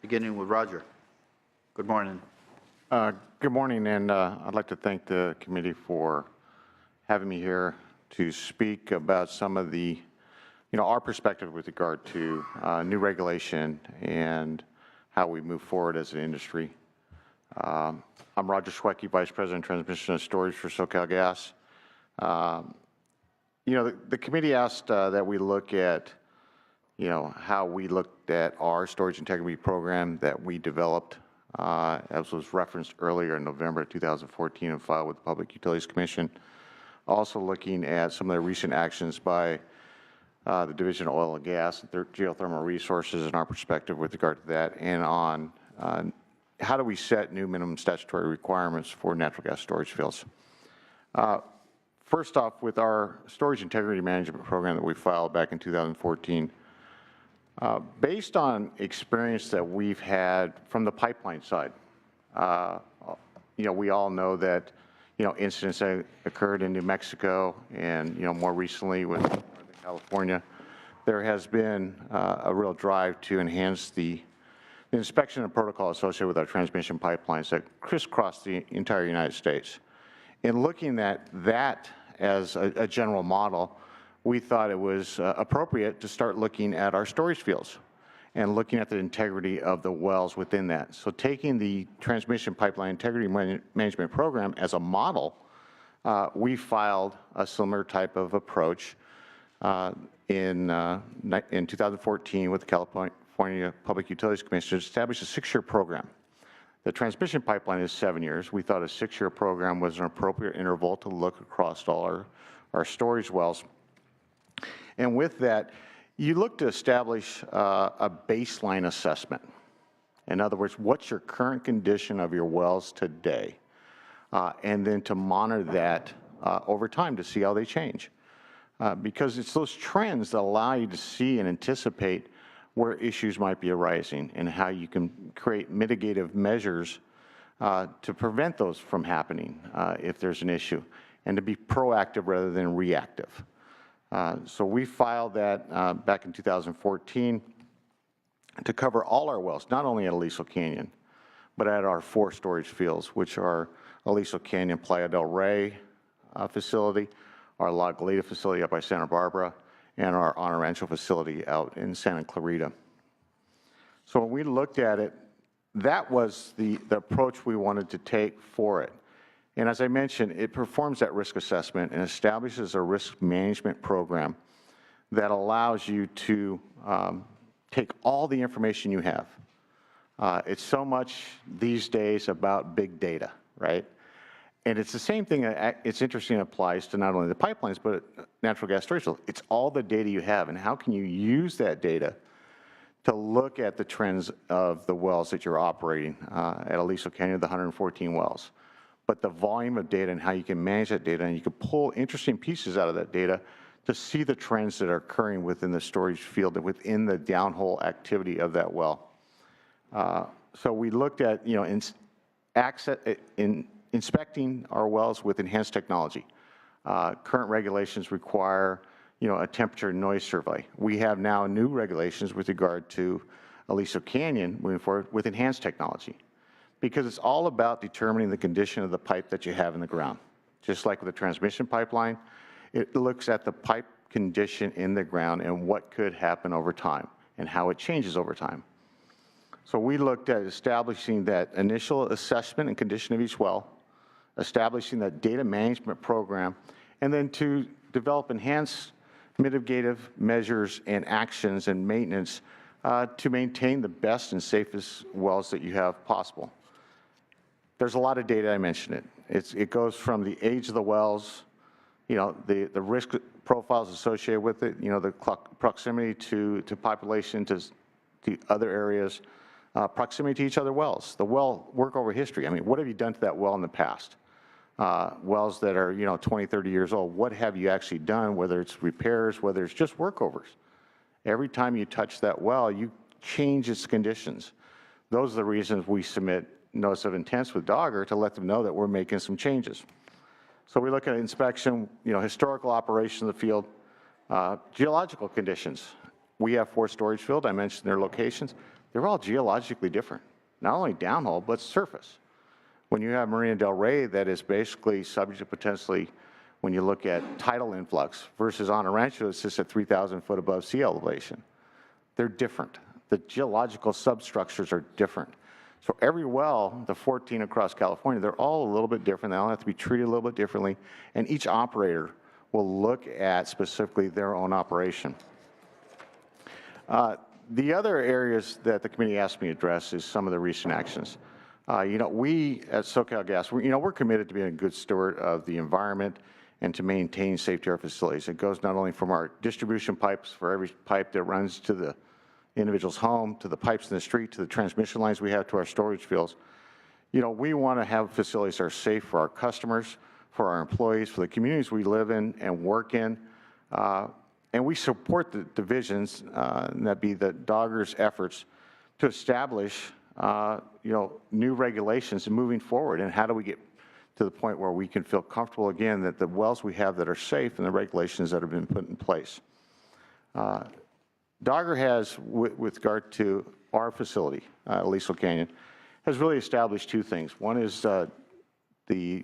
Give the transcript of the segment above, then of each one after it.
beginning with Roger. Good morning. Good morning, and I'd like to thank the committee for having me here to speak about some of the, our perspective with regard to new regulation and how we move forward as an industry. I'm Roger Schwecke, Vice President, Transmission and Storage for SoCalGas. The committee asked that we look at, how we looked at our storage integrity program that we developed, as was referenced earlier in November 2014 and filed with the Public Utilities Commission. Also looking at some of the recent actions by the Division of Oil and Gas and Geothermal Resources and our perspective with regard to that, and on how do we set new minimum statutory requirements for natural gas storage fields. First off, with our storage integrity management program that we filed back in 2014, based on experience that we've had from the pipeline side, we all know that, incidents that occurred in New Mexico and, more recently with Northern California, there has been a real drive to enhance the inspection and protocol associated with our transmission pipelines that crisscross the entire United States. In looking at that as a general model, we thought it was appropriate to start looking at our storage fields and looking at the integrity of the wells within that. So taking the transmission pipeline integrity management program as a model, we filed a similar type of approach in 2014 with the California Public Utilities Commission to establish a 6-year program. The transmission pipeline is 7 years. We thought a 6-year program was an appropriate interval to look across all our storage wells. And with that, you look to establish a baseline assessment. In other words, what's your current condition of your wells today? And then to monitor that over time to see how they change. Because it's those trends that allow you to see and anticipate where issues might be arising and how you can create mitigative measures to prevent those from happening if there's an issue, and to be proactive rather than reactive. So we filed that back in 2014 to cover all our wells, not only at Aliso Canyon, but at our 4 storage fields, which are Aliso Canyon Playa del Rey facility, our La Goleta facility up by Santa Barbara, and our Honor Rancho facility out in Santa Clarita. So when we looked at it, that was the approach we wanted to take for it. And as I mentioned, it performs that risk assessment and establishes a risk management program that allows you to take all the information you have. It's so much these days about big data, right? And it's the same thing, it's interesting, it applies to not only the pipelines, but natural gas storage fields. It's all the data you have, and how can you use that data to look at the trends of the wells that you're operating at Aliso Canyon, the 114 wells. But the volume of data and how you can manage that data, and you can pull interesting pieces out of that data to see the trends that are occurring within the storage field and within the downhole activity of that well. So we looked at, inspecting our wells with enhanced technology. Current regulations require, a temperature and noise survey. We have now new regulations with regard to Aliso Canyon moving forward with enhanced technology, because it's all about determining the condition of the pipe that you have in the ground. Just like with the transmission pipeline, it looks at the pipe condition in the ground and what could happen over time and how it changes over time. So we looked at establishing that initial assessment and condition of each well, establishing that data management program, and then to develop enhanced mitigative measures and actions and maintenance to maintain the best and safest wells that you have possible. There's a lot of data, I mentioned it. It goes from the age of the wells, the risk profiles associated with it, the proximity to population, to other areas, proximity to each other wells, the well workover history. I mean, what have you done to that well in the past? Wells that are, 20, 30 years old, what have you actually done, whether it's repairs, whether it's just workovers? Every time you touch that well, you change its conditions. Those are the reasons we submit notice of intent with Dogger to let them know that we're making some changes. So we look at inspection, historical operation of the field, geological conditions. We have 4 storage fields. I mentioned their locations. they're all geologically different, not only downhole, but surface. When you have Marina del Rey that is basically subject to potentially, when you look at tidal influx, versus on a rancho, it's just at 3,000 foot above sea elevation. They're different. The geological substructures are different. So every well, the 14 across California, they're all a little bit different. They all have to be treated a little bit differently. And each operator will look at specifically their own operation. The other areas that the committee asked me to address is some of the recent actions. We at SoCalGas, we're committed to being a good steward of the environment and to maintain safety of our facilities. It goes not only from our distribution pipes, for every pipe that runs to the individual's home, to the pipes in the street, to the transmission lines we have to our storage fields. We want to have facilities that are safe for our customers, for our employees, for the communities we live in and work in. And we support the divisions, and that be the Dogger's efforts to establish, new regulations and moving forward. And how do we get to the point where we can feel comfortable again that the wells we have that are safe and the regulations that have been put in place. Dogger has, with regard to our facility, Aliso Canyon, has really established two things. One is the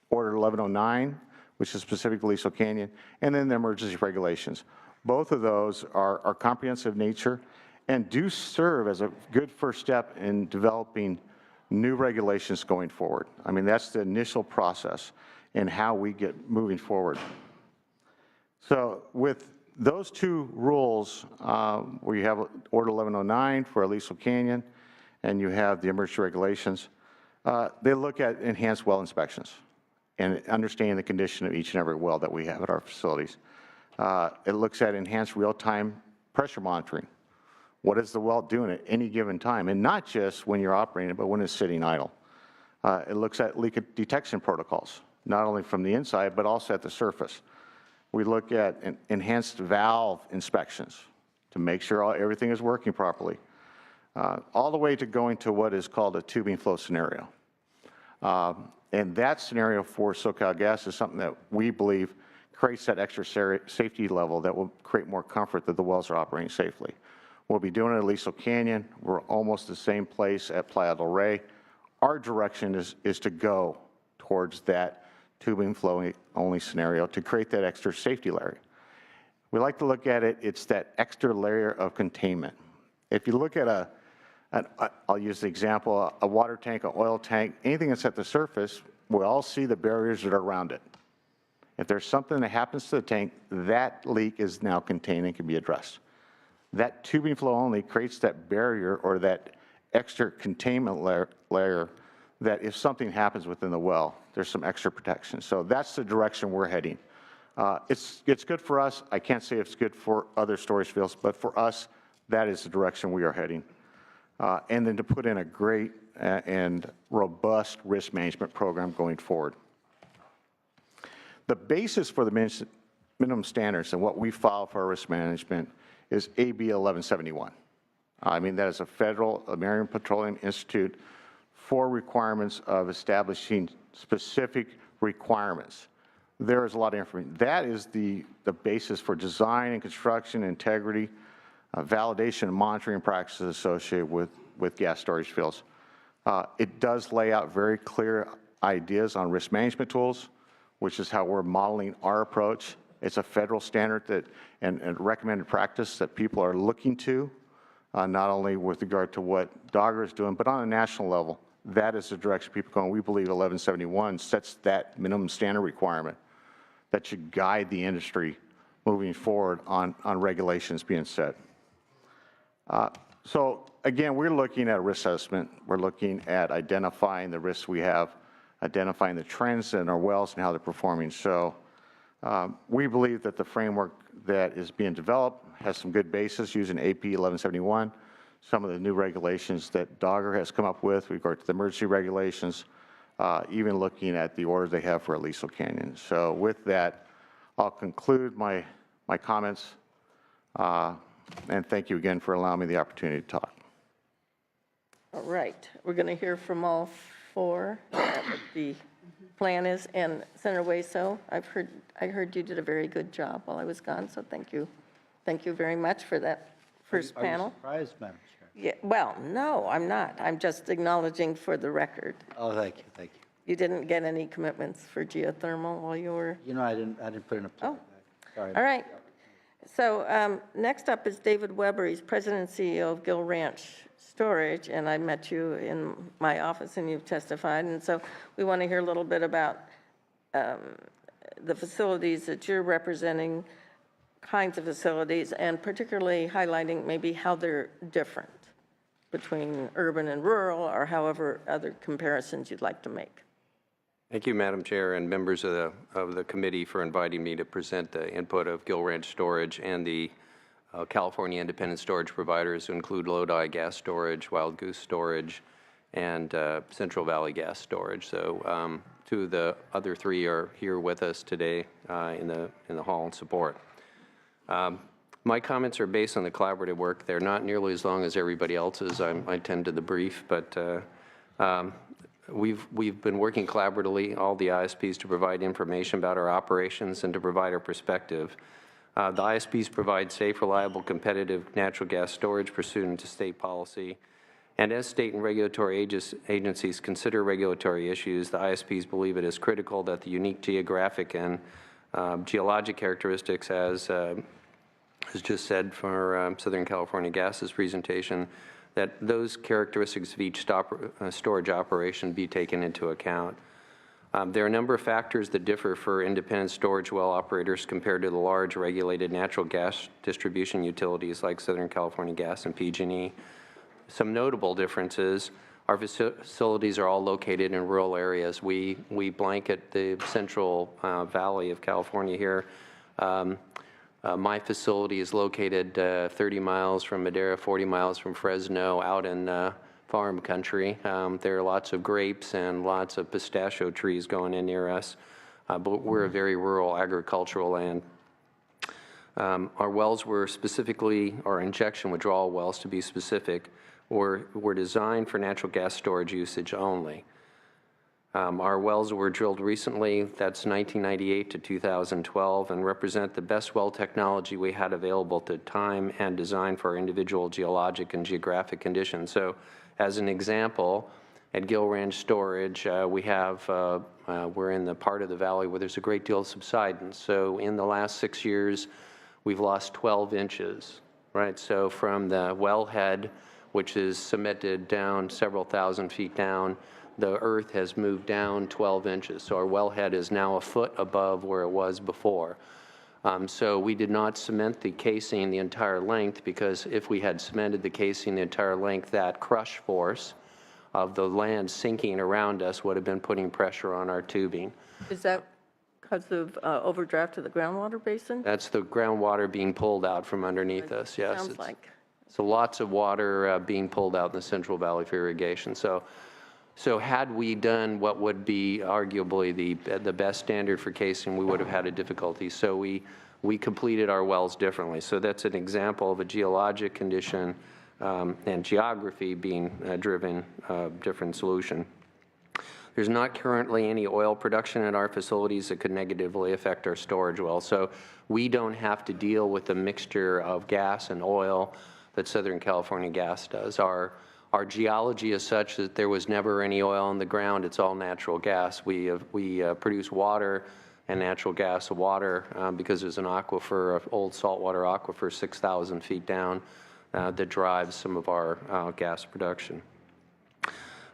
Order 1109, which is specific to Aliso Canyon, and then the emergency regulations. Both of those are comprehensive nature and do serve as a good first step in developing new regulations going forward. I mean, that's the initial process and how we get moving forward. So with those two rules, where you have Order 1109 for Aliso Canyon and you have the emergency regulations, they look at enhanced well inspections and understanding the condition of each and every well that we have at our facilities. It looks at enhanced real-time pressure monitoring. What is the well doing at any given time? And not just when you're operating it, but when it's sitting idle. It looks at leak detection protocols, not only from the inside, but also at the surface. We look at enhanced valve inspections to make sure everything is working properly, all the way to going to what is called a tubing flow scenario. And that scenario for SoCalGas is something that we believe creates that extra safety level that will create more comfort that the wells are operating safely. We'll be doing it at Aliso Canyon. We're almost the same place at Playa del Rey. Our direction is to go towards that tubing flow only scenario to create that extra safety layer. We like to look at it, it's that extra layer of containment. If you look at I'll use the example, a water tank, an oil tank, anything that's at the surface, we all see the barriers that are around it. If there's something that happens to the tank, that leak is now contained and can be addressed. That tubing flow only creates that barrier or that extra containment layer that if something happens within the well, there's some extra protection. So that's the direction we're heading. It's good for us. I can't say it's good for other storage fields, but for us, that is the direction we are heading. And then to put in a great and robust risk management program going forward. The basis for the minimum standards and what we file for our risk management is AB 1171. I mean, that is a federal American Petroleum Institute for requirements of establishing specific requirements. There is a lot of information. That is the basis for design and construction, integrity, validation and monitoring practices associated with gas storage fields. It does lay out very clear ideas on risk management tools, which is how we're modeling our approach. It's a federal standard and recommended practice that people are looking to, not only with regard to what Dogger is doing, but on a national level. That is the direction people are going. We believe 1171 sets that minimum standard requirement that should guide the industry moving forward on regulations being set. So again, we're looking at risk assessment. We're looking at identifying the risks we have, identifying the trends in our wells and how they're performing. So we believe that the framework that is being developed has some good basis using AP 1171, some of the new regulations that Dogger has come up with regard to the emergency regulations, even looking at the order they have for Aliso Canyon. So with that, I'll conclude my comments, and thank you again for allowing me the opportunity to talk. All right, we're going to hear from all four. What the plan is, and Senator Waso, I heard you did a very good job while I was gone, so thank you very much for that first panel. Are you surprised, Madam Chair? Yeah, well, no, I'm not. I'm just acknowledging for the record. Oh, thank you, thank you. You didn't get any commitments for geothermal while you were, You know, I didn't put in a plug back. Sorry. all right. So next up is David Weber. He's president and CEO of Gill Ranch Storage, and I met you in my office and you've testified. And so we want to hear a little bit about the facilities that you're representing, kinds of facilities, and particularly highlighting maybe how they're different between urban and rural, or however other comparisons you'd like to make. Thank you, Madam Chair, and members of the committee for inviting me to present the input of Gill Ranch Storage and the California independent storage providers, who include Lodi Gas Storage, Wild Goose Storage, and Central Valley Gas Storage. So two of the other three are here with us today in the hall in support. My comments are based on the collaborative work. They're not nearly as long as everybody else's. I tend to the brief, but we've been working collaboratively, all the ISPs, to provide information about our operations and to provide our perspective. The ISPs provide safe, reliable, competitive natural gas storage pursuant to state policy. And as state and regulatory agencies consider regulatory issues, the ISPs believe it is critical that the unique geographic and geologic characteristics, as just said for Southern California Gas's presentation, that those characteristics of each storage operation be taken into account. There are a number of factors that differ for independent storage well operators compared to the large regulated natural gas distribution utilities like Southern California Gas and PG&E. Some notable differences: our facilities are all located in rural areas. We blanket the Central Valley of California here. My facility is located 30 miles from Madera, 40 miles from Fresno, out in farm country. There are lots of grapes and lots of pistachio trees going in near us, but we're a very rural agricultural land. Our wells were specifically, our injection withdrawal wells to be specific, were designed for natural gas storage usage only. Our wells were drilled recently, that's 1998 to 2012, and represent the best well technology we had available at the time and designed for our individual geologic and geographic conditions. So as an example, at Gill Ranch Storage, we're in the part of the valley where there's a great deal of subsidence. So in the last 6 years, we've lost 12 inches, right? So from the wellhead, which is cemented down several thousand feet down, the earth has moved down 12 inches. So our wellhead is now a foot above where it was before. So we did not cement the casing the entire length, because if we had cemented the casing the entire length, that crush force of the land sinking around us would have been putting pressure on our tubing. Is that because of overdraft to the groundwater basin? That's the groundwater being pulled out from underneath us, yes. Sounds like. So lots of water being pulled out in the Central Valley for irrigation. So had we done what would be arguably the best standard for casing, we would have had a difficulty. So we completed our wells differently. So that's an example of a geologic condition and geography being driven different solution. There's not currently any oil production at our facilities that could negatively affect our storage wells. So we don't have to deal with the mixture of gas and oil that Southern California Gas does. Our geology is such that there was never any oil in the ground. It's all natural gas. We produce water and natural gas. Water, because there's an aquifer, an old saltwater aquifer 6,000 feet down, that drives some of our gas production.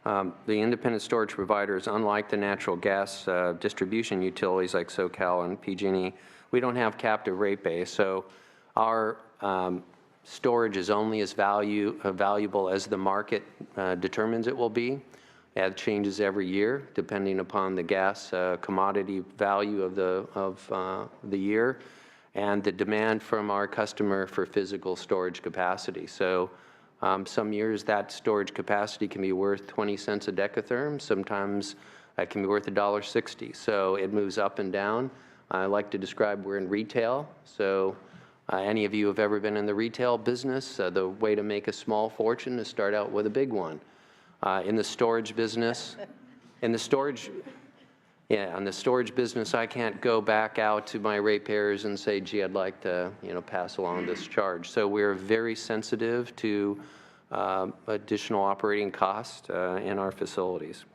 The independent storage providers, unlike the natural gas distribution utilities like SoCal and PG&E, we don't have captive rate base. So our storage is only as valuable as the market determines it will be. It changes every year depending upon the gas commodity value of the year and the demand from our customer for physical storage capacity. So some years that storage capacity can be worth 20 cents a decatherm. Sometimes it can be worth $1.60. So it moves up and down. I like to describe we're in retail. So any of you have ever been in the retail business? The way to make a small fortune is start out with a big one. In the storage business, in the storage business, I can't go back out to my ratepayers and say, gee, I'd like to, pass along this charge. So we're very sensitive to additional operating cost in our facilities.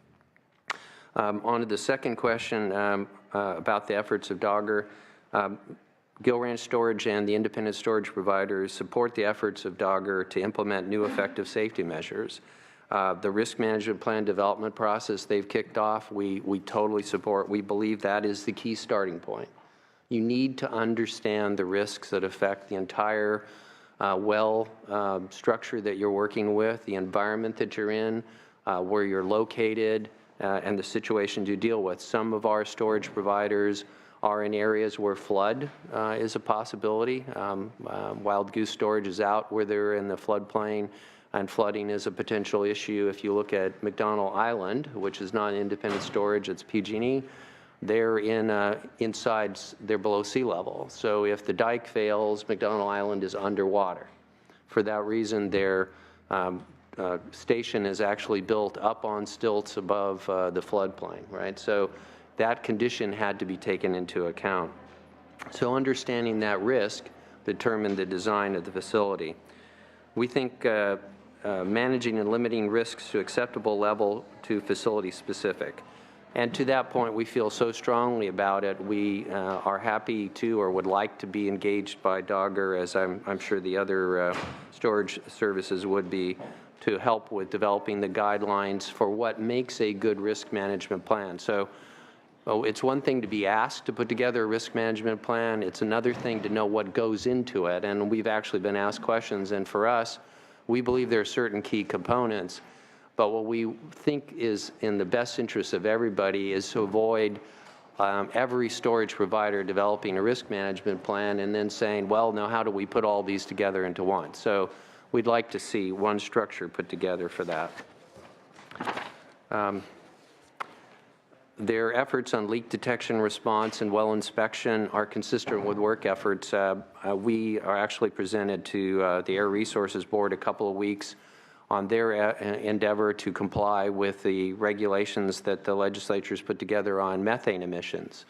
On to the second question about the efforts of Dogger. Gill Ranch Storage and the independent storage providers support the efforts of Dogger to implement new effective safety measures. The risk management plan development process they've kicked off, we totally support. We believe that is the key starting point. You need to understand the risks that affect the entire well structure that you're working with, the environment that you're in, where you're located, and the situations you deal with. Some of our storage providers are in areas where flood is a possibility. Wild goose storage is out where they're in the floodplain, and flooding is a potential issue. If you look at McDonald Island, which is not independent storage, it's PG&E, they're inside, they're below sea level. So if the dike fails, McDonald Island is underwater. For that reason, their station is actually built up on stilts above the floodplain, right? So that condition had to be taken into account. So understanding that risk determined the design of the facility. We think managing and limiting risks to acceptable level to facility specific. And to that point, we feel so strongly about it, we are happy to or would like to be engaged by Dogger, as I'm sure the other storage services would be, to help with developing the guidelines for what makes a good risk management plan. So it's one thing to be asked to put together a risk management plan. It's another thing to know what goes into it. And we've actually been asked questions. And for us, we believe there are certain key components. But what we think is in the best interest of everybody is to avoid every storage provider developing a risk management plan and then saying, well, now how do we put all these together into one? So we'd like to see one structure put together for that. Their efforts on leak detection response and well inspection are consistent with work efforts. We are actually presented to the Air Resources Board a couple of weeks on their endeavor to comply with the regulations that the legislature's put together on methane emissions.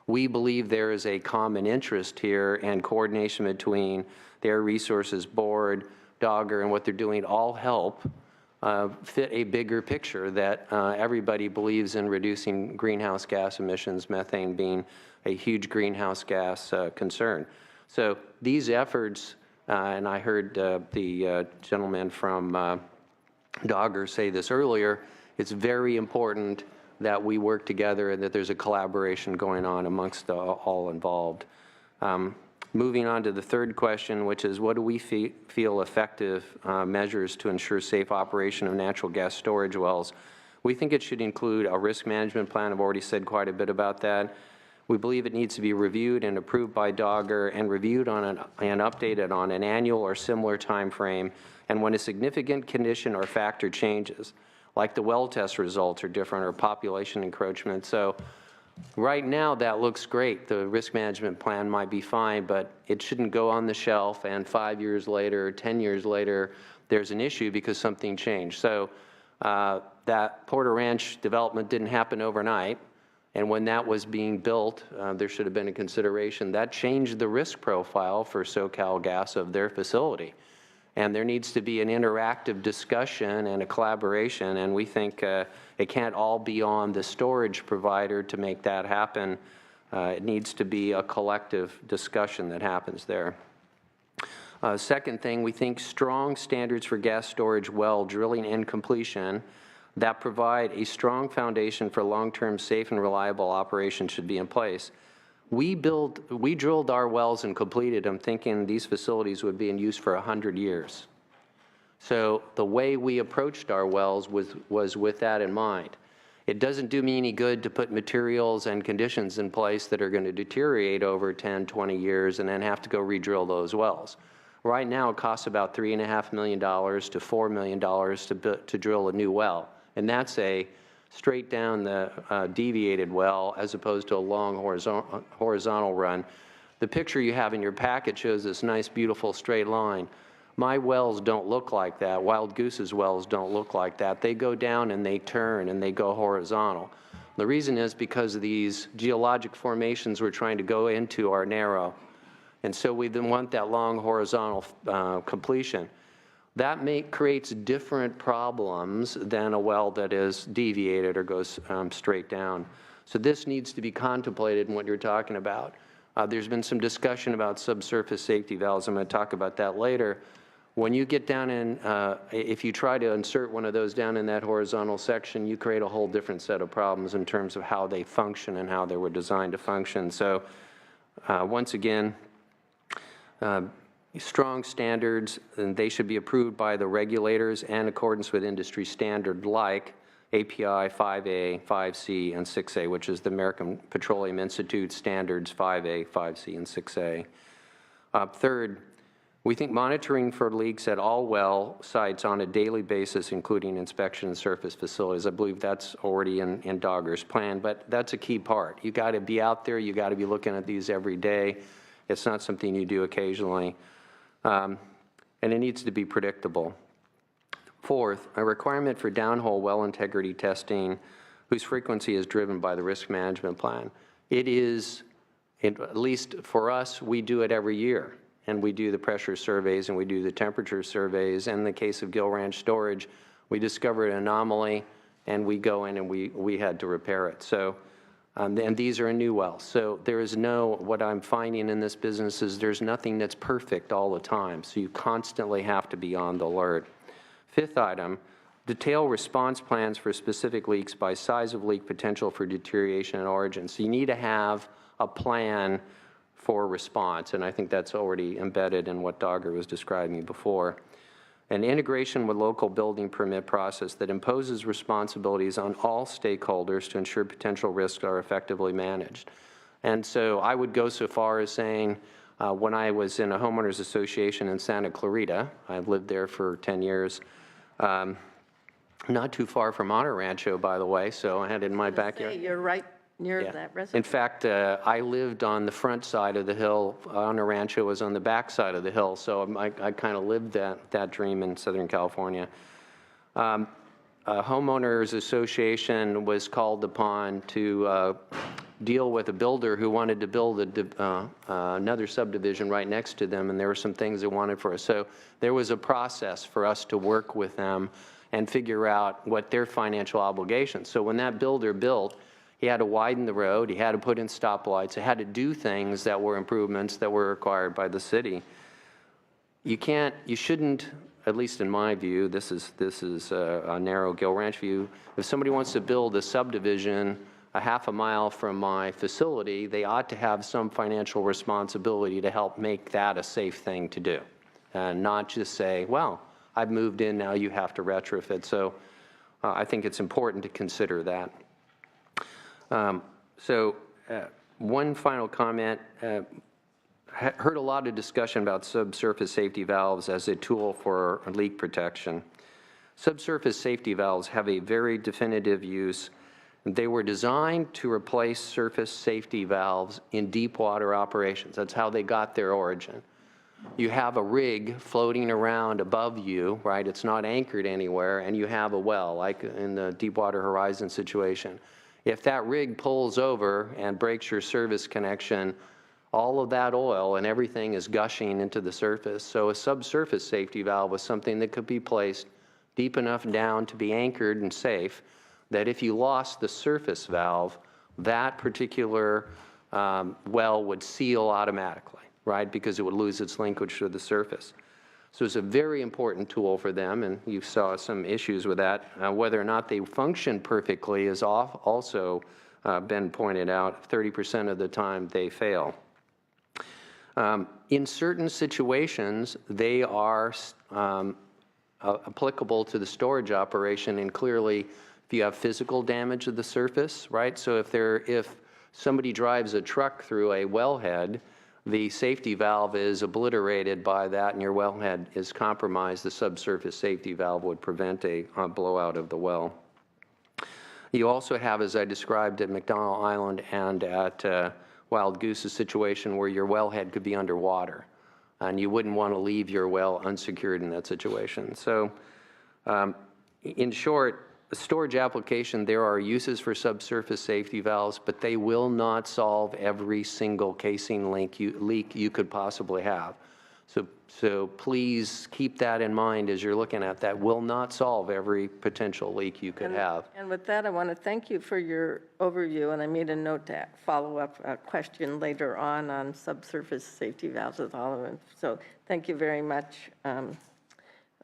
We believe there is a common interest here, and coordination between the Air Resources Board, Dogger, and what they're doing all help fit a bigger picture that everybody believes in reducing greenhouse gas emissions, methane being a huge greenhouse gas concern. So these efforts, and I heard the gentleman from Dogger say this earlier, it's very important that we work together and that there's a collaboration going on amongst all involved. Moving on to the third question, which is what do we feel effective measures to ensure safe operation of natural gas storage wells? We think it should include a risk management plan. I've already said quite a bit about that. We believe it needs to be reviewed and approved by Dogger and reviewed on and updated on an annual or similar time frame. And when a significant condition or factor changes, like the well test results are different or population encroachment. So right now that looks great. The risk management plan might be fine, but it shouldn't go on the shelf and 5 years later, 10 years later, there's an issue because something changed. So that Porter Ranch development didn't happen overnight. And when that was being built, there should have been a consideration. That changed the risk profile for SoCalGas of their facility. And there needs to be an interactive discussion and a collaboration, and we think it can't all be on the storage provider to make that happen. It needs to be a collective discussion that happens there. Second thing, we think strong standards for gas storage well drilling and completion that provide a strong foundation for long-term safe and reliable operation should be in place. We drilled our wells and completed them thinking these facilities would be in use for 100 years. So the way we approached our wells was with that in mind. It doesn't do me any good to put materials and conditions in place that are going to deteriorate over 10, 20 years and then have to go re-drill those wells. Right now it costs about $3.5 million to $4 million to drill a new well. And that's a straight down the deviated well as opposed to a long horizontal run. The picture you have in your packet shows this nice, beautiful straight line. My wells don't look like that. Wild Goose's wells don't look like that. They go down and they turn and they go horizontal. The reason is because of these geologic formations we're trying to go into are narrow. And so we then want that long horizontal completion. that creates different problems than a well that is deviated or goes straight down. So this needs to be contemplated in what you're talking about. There's been some discussion about subsurface safety valves. I'm going to talk about that later. When you get down in, if you try to insert one of those down in that horizontal section, you create a whole different set of problems in terms of how they function and how they were designed to function. So once again, strong standards, and they should be approved by the regulators in accordance with industry standard like API 5A, 5C, and 6A, which is the American Petroleum Institute standards 5A, 5C, and 6A. Third, we think monitoring for leaks at all well sites on a daily basis, including inspection and surface facilities. I believe that's already in Dogger's plan, but that's a key part. You got to be out there. You got to be looking at these every day. It's not something you do occasionally. And it needs to be predictable. Fourth, a requirement for downhole well integrity testing whose frequency is driven by the risk management plan. It is, at least for us, we do it every year. And we do the pressure surveys and we do the temperature surveys. And in the case of Gill Ranch Storage, we discovered an anomaly and we go in and we had to repair it. So, and these are new wells. So there is no, what I'm finding in this business is there's nothing that's perfect all the time. So you constantly have to be on the alert. Fifth item, detail response plans for specific leaks by size of leak, potential for deterioration and origin. So you need to have a plan for response, and I think that's already embedded in what Dogger was describing before. An integration with local building permit process that imposes responsibilities on all stakeholders to ensure potential risks are effectively managed. And so I would go so far as saying, when I was in a homeowners association in Santa Clarita, I've lived there for 10 years, not too far from Honor Rancho, by the way, so I had it in my backyard. You're right near Yeah. that In reservoir. fact, I lived on the front side of the hill. Honor Rancho was on the back side of the hill, so I kind of lived that dream in Southern California. A homeowners association was called upon to deal with a builder who wanted to build another subdivision right next to them, and there were some things they wanted for us. So there was a process for us to work with them and figure out what their financial obligations. So when that builder built, he had to widen the road, he had to put in stoplights, he had to do things that were improvements that were required by the city. You shouldn't, at least in my view, this is a narrow Gill Ranch view, if somebody wants to build a subdivision a half a mile from my facility, they ought to have some financial responsibility to help make that a safe thing to do. And not just say, well, I've moved in, now you have to retrofit. So I think it's important to consider that. One final comment. Heard a lot of discussion about subsurface safety valves as a tool for leak protection. Subsurface safety valves have a very definitive use. They were designed to replace surface safety valves in deep water operations. That's how they got their origin. You have a rig floating around above you, right? It's not anchored anywhere, and you have a well, like in the Deepwater Horizon situation. If that rig pulls over and breaks your service connection, all of that oil and everything is gushing into the surface. So a subsurface safety valve was something that could be placed deep enough down to be anchored and safe, that if you lost the surface valve, that particular well would seal automatically, right? Because it would lose its linkage to the surface. So it's a very important tool for them, and you saw some issues with that. Whether or not they function perfectly is also been pointed out. 30% of the time they fail. In certain situations, they are applicable to the storage operation, and clearly if you have physical damage of the surface, right? So if somebody drives a truck through a wellhead, the safety valve is obliterated by that and your wellhead is compromised, the subsurface safety valve would prevent a blowout of the well. You also have, as I described at McDonnell Island and at Wild Goose's situation, where your wellhead could be underwater and you wouldn't want to leave your well unsecured in that situation. So in short, the storage application, there are uses for subsurface safety valves, but they will not solve every single casing leak you could possibly have. So please keep that in mind as you're looking at that. Will not solve every potential leak you could have. And with that, I want to thank you for your overview, and I made a note to follow up a question later on subsurface safety valves with all of them. So thank you very much,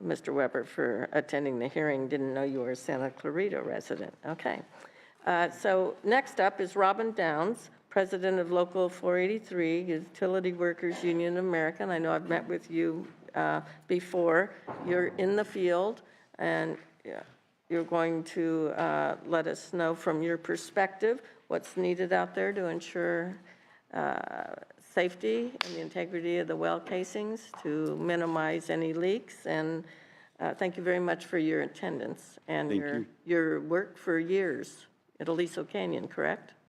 Mr. Weber, for attending the hearing. Didn't know you were a Santa Clarita resident. Okay. So next up is Robin Downs, President of Local 483, Utility Workers Union of America. And I know I've met with you before. You're in the field, and you're going to let us know from your perspective what's needed out there to ensure safety and the integrity of the well casings, to minimize any leaks. And thank you very much for your attendance and Thank you. your work for years at Aliso Canyon, correct?